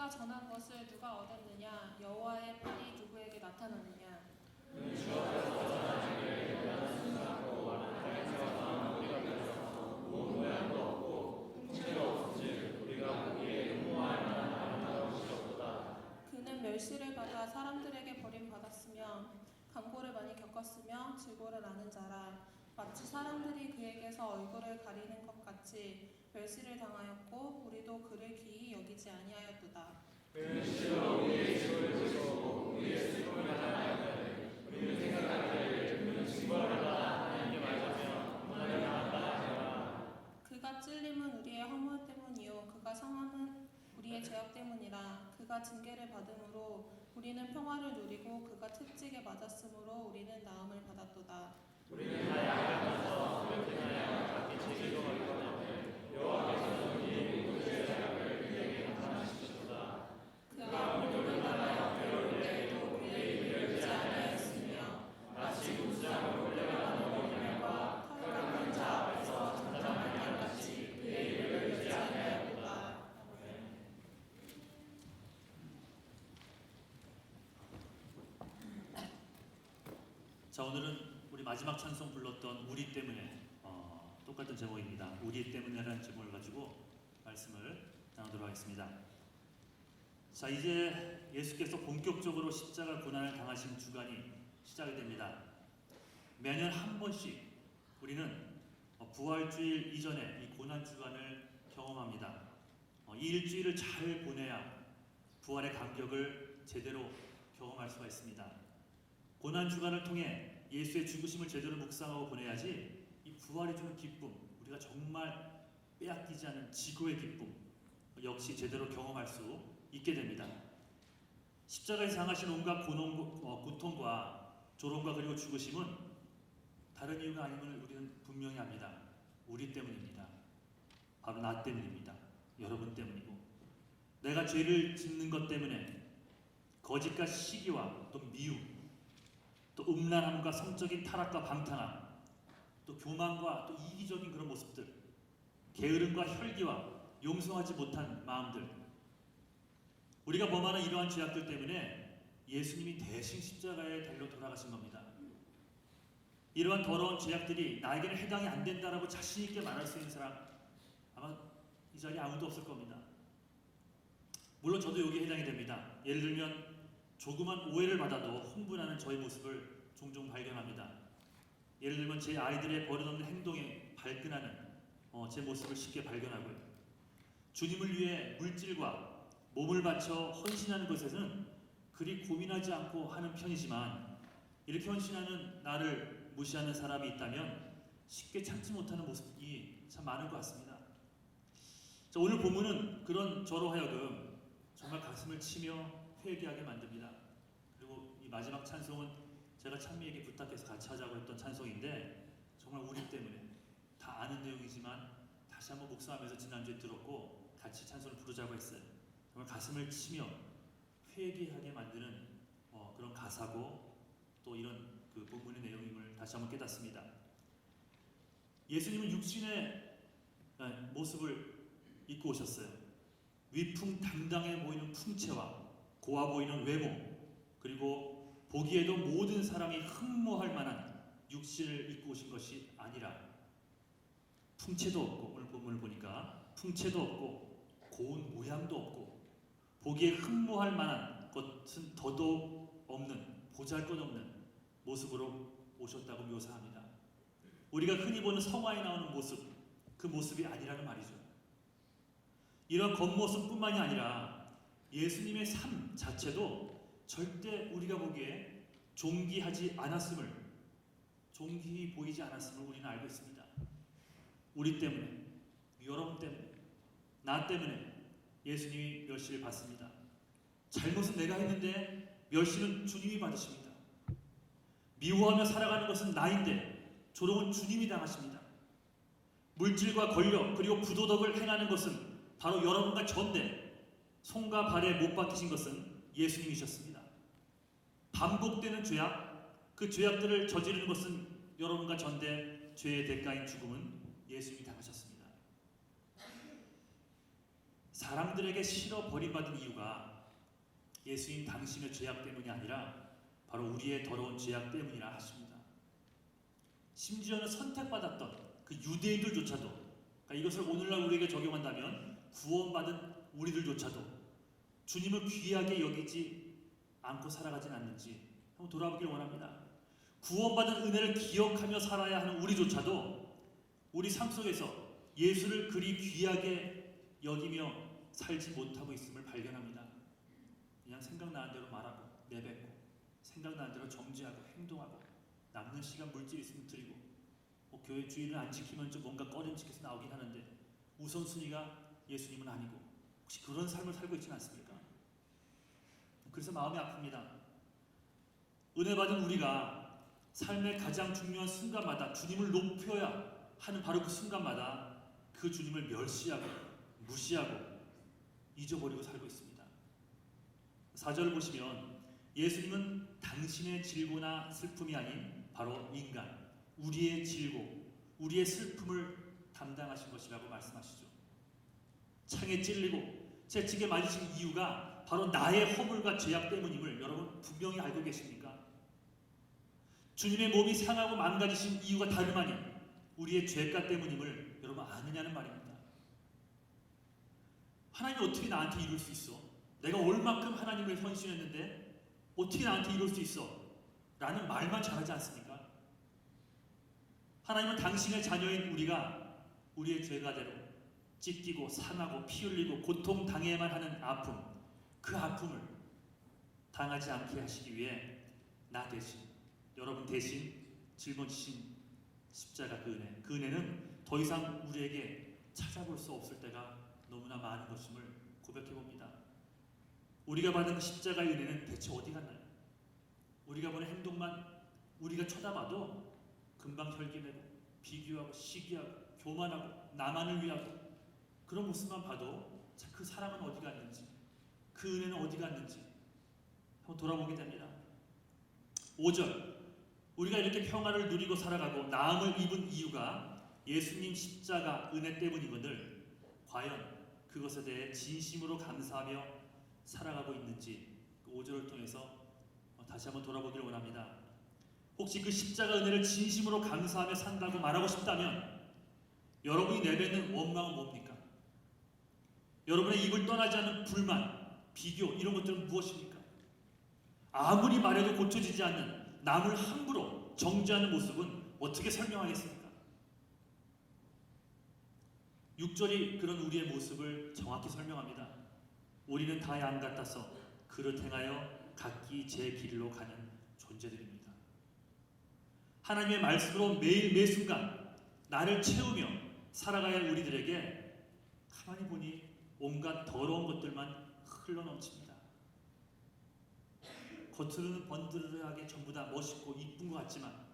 그가 전한 것을 누가 얻었느냐? 여호와의 팔이 누구에게 나타났느냐? 그는 멸시를 받아 사람들에게 버림받았으며 강고를 많이 겪었으며 질고를 아는 자라. 마치 사람들이 그에게서 얼굴을 가리는 것 같이 멸시를 당하였고 우리도 그를 기이 여기지 아니하였도다. 그는 스스로 우리의 죄를 지시고 우리의 슬픔을 나타나였다니 우리는 생각하기를 그는 징벌을 받아 하나님께 말하며 고난을 당한다 하더라. 그가 찔림은 우리의 허물 때문이요 그가 상함은 우리의 죄악 때문이라. 그가 징계를 받음으로 우리는 평화를 누리고 그가 채찍에 맞았으므로 우리는 나음을 받았도다. 우리는 다 양각해서 그렇게하여 각기 책임을 받거든 여호와께서는 우리의 모든 죄악을 그에게 나타나시도다. 그가 공격을 당하여 괴로울 때에도 그의 입을 열지 아니하였으며 마치 군수장을 몰려가는 어린아이와 털 깎는 자 앞에서 잠잠한 양같이 그의 입을 열지 아니하였도다. 자, 오늘은 우리 마지막 찬송 불렀던 우리 때문에 똑같은 제목입니다. 우리 때문에라는 제목을 가지고 말씀을 나누도록 하겠습니다. 자, 이제 예수께서 본격적으로 십자가 고난을 당하신 주간이 시작이 됩니다. 매년 한 번씩 우리는 부활주일 이전에 이 고난 주간을 경험합니다. 이 일주일을 잘 보내야 부활의 감격을 제대로 경험할 수가 있습니다. 고난 주간을 통해 예수의 죽으심을 제대로 묵상하고 보내야지 이 부활이 주는 기쁨, 우리가 정말 빼앗기지 않은 지구의 기쁨 역시 제대로 경험할 수 있게 됩니다. 십자가에서 당하신 온갖 고통과 조롱과 그리고 죽으심은 다른 이유가 아님을 우리는 분명히 압니다. 우리 때문입니다. 바로 나 때문입니다. 여러분 때문이고, 내가 죄를 짓는 것 때문에 거짓과 시기와 또 미움, 또 음란함과 성적인 타락과 방탕함, 또 교만과 또 이기적인 그런 모습들, 게으름과 혈기와 용서하지 못한 마음들, 우리가 범하는 이러한 죄악들 때문에 예수님이 대신 십자가에 달려 돌아가신 겁니다. 이러한 더러운 죄악들이 나에게는 해당이 안 된다라고 자신 있게 말할 수 있는 사람 아마 이 자리에 아무도 없을 겁니다. 물론 저도 여기에 해당이 됩니다. 예를 들면 조그만 오해를 받아도 흥분하는 저의 모습을 종종 발견합니다. 예를 들면 제 아이들의 버릇없는 행동에 발끈하는 제 모습을 쉽게 발견하고요. 주님을 위해 물질과 몸을 바쳐 헌신하는 것에서는 그리 고민하지 않고 하는 편이지만 이렇게 헌신하는 나를 무시하는 사람이 있다면 쉽게 참지 못하는 모습이 참 많은 것 같습니다. 자, 오늘 본문은 그런 저로 하여금 정말 가슴을 치며 회개하게 만듭니다. 그리고 이 마지막 찬송은 제가 찬미에게 부탁해서 같이 하자고 했던 찬송인데 정말 우리 때문에 다 아는 내용이지만 다시 한번 묵상하면서 지난주에 들었고 같이 찬송을 부르자고 했어요. 정말 가슴을 치며 회개하게 만드는 그런 가사고 또 이런 그 본문의 내용임을 다시 한번 깨닫습니다. 예수님은 육신의 모습을 입고 오셨어요. 위풍당당해 보이는 풍채와 고와 보이는 외모, 그리고 보기에도 모든 사람이 흠모할 만한 육신을 입고 오신 것이 아니라 풍채도 없고, 오늘 본문을 보니까 풍채도 없고 고운 모양도 없고 보기에 흠모할 만한 것은 더더욱 없는, 보잘것없는 모습으로 오셨다고 묘사합니다. 우리가 흔히 보는 성화에 나오는 모습, 그 모습이 아니라는 말이죠. 이런 겉모습뿐만이 아니라 예수님의 삶 자체도 절대 우리가 보기에 존귀하지 않았음을, 존귀히 보이지 않았음을 우리는 알고 있습니다. 우리 때문에, 여러분 때문에, 나 때문에 예수님이 멸시를 받습니다. 잘못은 내가 했는데 멸시는 주님이 받으십니다. 미워하며 살아가는 것은 나인데 조롱은 주님이 당하십니다. 물질과 권력 그리고 부도덕을 행하는 것은 바로 여러분과 전데 손과 발에 못 박히신 것은 예수님이셨습니다. 반복되는 죄악, 그 죄악들을 저지르는 것은 여러분과 전데 죄의 대가인 죽음은 예수님이 당하셨습니다. 사람들에게 실어 버림받은 이유가 예수님 당신의 죄악 때문이 아니라 바로 우리의 더러운 죄악 때문이라 하십니다. 심지어는 선택받았던 그 유대인들조차도, 그러니까 이것을 오늘날 우리에게 적용한다면 구원받은 우리들조차도 주님을 귀하게 여기지 않고 살아가진 않는지 한번 돌아보길 원합니다. 구원받은 은혜를 기억하며 살아야 하는 우리조차도 우리 삶 속에서 예수를 그리 귀하게 여기며 살지 못하고 있음을 발견합니다. 그냥 생각나는 대로 말하고 내뱉고 생각나는 대로 정죄하고 행동하고 남는 시간 물질 있으면 드리고 교회 주의를 안 지키면 좀 뭔가 꺼림칙해서 나오긴 하는데 우선순위가 예수님은 아니고 혹시 그런 삶을 살고 있지는 않습니까? 그래서 마음이 아픕니다. 은혜 받은 우리가 삶의 가장 중요한 순간마다 주님을 높여야 하는 바로 그 순간마다 그 주님을 멸시하고 무시하고 잊어버리고 살고 있습니다. 4절을 보시면 예수님은 당신의 질고나 슬픔이 아닌 바로 인간, 우리의 질고, 우리의 슬픔을 담당하신 것이라고 말씀하시죠. 창에 찔리고 채찍에 맞으신 이유가 바로 나의 허물과 죄악 때문임을 여러분 분명히 알고 계십니까? 주님의 몸이 상하고 망가지신 이유가 다름 아닌 우리의 죄가 때문임을 여러분 아느냐는 말입니다. 하나님이 어떻게 나한테 이룰 수 있어? 내가 얼만큼 하나님을 헌신했는데 어떻게 나한테 이룰 수 있어? 라는 말만 잘하지 않습니까? 하나님은 당신의 자녀인 우리가 우리의 죄가대로 찢기고 상하고 피 흘리고 고통당해야만 하는 아픔, 그 아픔을 당하지 않게 하시기 위해 나 대신, 여러분 대신 짊어지신 십자가 그 은혜는 더 이상 우리에게 찾아볼 수 없을 때가 너무나 많은 것임을 고백해봅니다. 우리가 받은 십자가의 은혜는 대체 어디 갔나요? 우리가 보는 행동만 우리가 쳐다봐도 금방 혈기내고 비교하고 시기하고 교만하고 나만을 위하고 그런 모습만 봐도 그 사랑은 어디 갔는지, 그 은혜는 어디 갔는지 한번 돌아보게 됩니다. 5절, 우리가 이렇게 평화를 누리고 살아가고 나음을 입은 이유가 예수님 십자가 은혜 때문이거늘 과연 그것에 대해 진심으로 감사하며 살아가고 있는지 그 5절을 통해서 다시 한번 돌아보기를 원합니다. 혹시 그 십자가 은혜를 진심으로 감사하며 산다고 말하고 싶다면 여러분이 내뱉는 원망은 뭡니까? 여러분의 입을 떠나지 않는 불만, 비교 이런 것들은 무엇입니까? 아무리 말해도 고쳐지지 않는 남을 함부로 정죄하는 모습은 어떻게 설명하겠습니까? 6절이 그런 우리의 모습을 정확히 설명합니다. 우리는 다 양 같아서 그릇 행하여 각기 제 길로 가는 존재들입니다. 하나님의 말씀으로 매일 매순간 나를 채우며 살아가야 할 우리들에게 가만히 보니 온갖 더러운 것들만 흘러넘칩니다. 겉으로는 번드르르하게 전부 다 멋있고 이쁜 것 같지만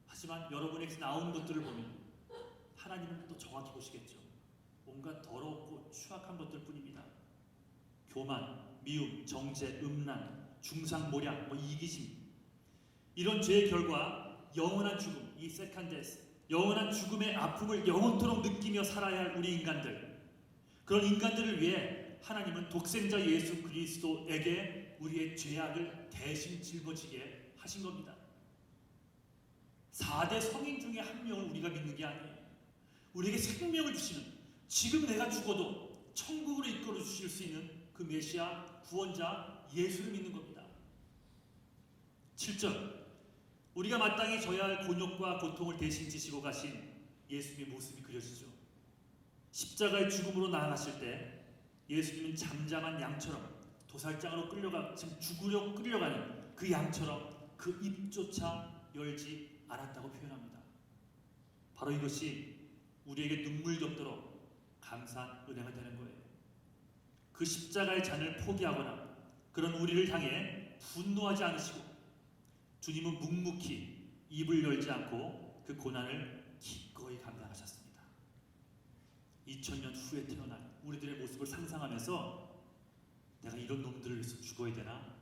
하지만 여러분에게서 나오는 것들을 보면 하나님은 또 정확히 보시겠죠. 온갖 더럽고 추악한 것들 뿐입니다. 교만, 미움, 정죄, 음란, 중상모략, 이기심 이런 죄의 결과 영원한 죽음, 이 세컨데스, 영원한 죽음의 아픔을 영원토록 느끼며 살아야 할 우리 인간들, 그런 인간들을 위해 하나님은 독생자 예수 그리스도에게 우리의 죄악을 대신 짊어지게 하신 겁니다. 4대 성인 중에 한 명을 우리가 믿는 게 아니에요. 우리에게 생명을 주시는, 지금 내가 죽어도 천국으로 이끌어 주실 수 있는 그 메시아 구원자 예수를 믿는 겁니다. 7절, 우리가 마땅히 져야 할 곤욕과 고통을 대신 지시고 가신 예수님의 모습이 그려지죠. 십자가의 죽음으로 나아가실 때 예수님은 잠잠한 양처럼 도살장으로 지금 죽으려 끌려가는 그 양처럼 그 입조차 열지 않았다고 표현합니다. 바로 이것이 우리에게 눈물 겹도록 감사한 은혜가 되는 거예요. 그 십자가의 잔을 포기하거나 그런 우리를 향해 분노하지 않으시고 주님은 묵묵히 입을 열지 않고 그 고난을 기꺼이 감당하셨습니다. 2000년 후에 태어난 우리들의 모습을 상상하면서 내가 이런 놈들을 위해서 죽어야 되나?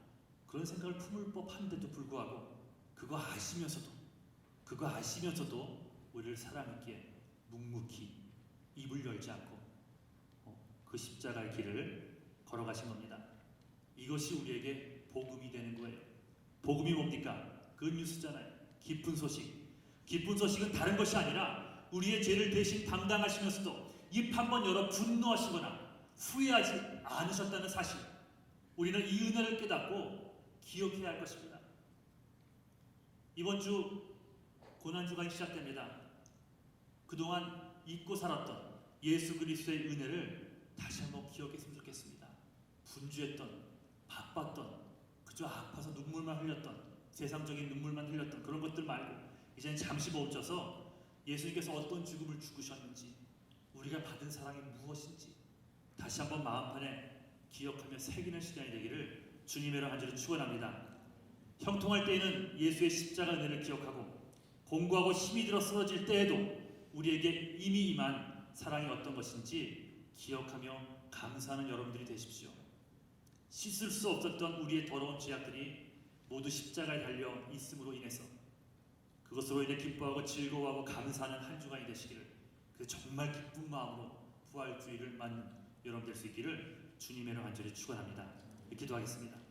그런 생각을 품을 법한데도 불구하고 그거 아시면서도 우리를 사랑했기에 묵묵히 입을 열지 않고 그 십자가의 길을 걸어가신 겁니다. 이것이 우리에게 복음이 되는 거예요. 복음이 뭡니까? 그 뉴스잖아요. 기쁜 소식. 기쁜 소식은 다른 것이 아니라 우리의 죄를 대신 담당하시면서도 입 한번 열어 분노하시거나 후회하지 않으셨다는 사실. 우리는 이 은혜를 깨닫고 기억해야 할 것입니다. 이번 주 고난주간이 시작됩니다. 그동안 잊고 살았던 예수 그리스도의 은혜를 다시 한번 기억했으면 좋겠습니다. 분주했던, 바빴던, 그저 아파서 눈물만 흘렸던, 세상적인 눈물만 흘렸던 그런 것들 말고 이제는 잠시 멈춰서 예수님께서 어떤 죽음을 죽으셨는지, 우리가 받은 사랑이 무엇인지 다시 한번 마음판에 기억하며 새기는 시간이 되기를 주님의 한 주로 축원합니다. 형통할 때에는 예수의 십자가 은혜를 기억하고 공고하고 힘이 들어 쓰러질 때에도 우리에게 이미 임한 사랑이 어떤 것인지 기억하며 감사하는 여러분들이 되십시오. 씻을 수 없었던 우리의 더러운 죄악들이 모두 십자가에 달려 있음으로 인해서 그것으로 인해 기뻐하고 즐거워하고 감사하는 한 주간이 되시기를, 그 정말 기쁜 마음으로 부활주의를 맞는 여러분 될 수 있기를 주님의 간절히 축원합니다. 기도하겠습니다.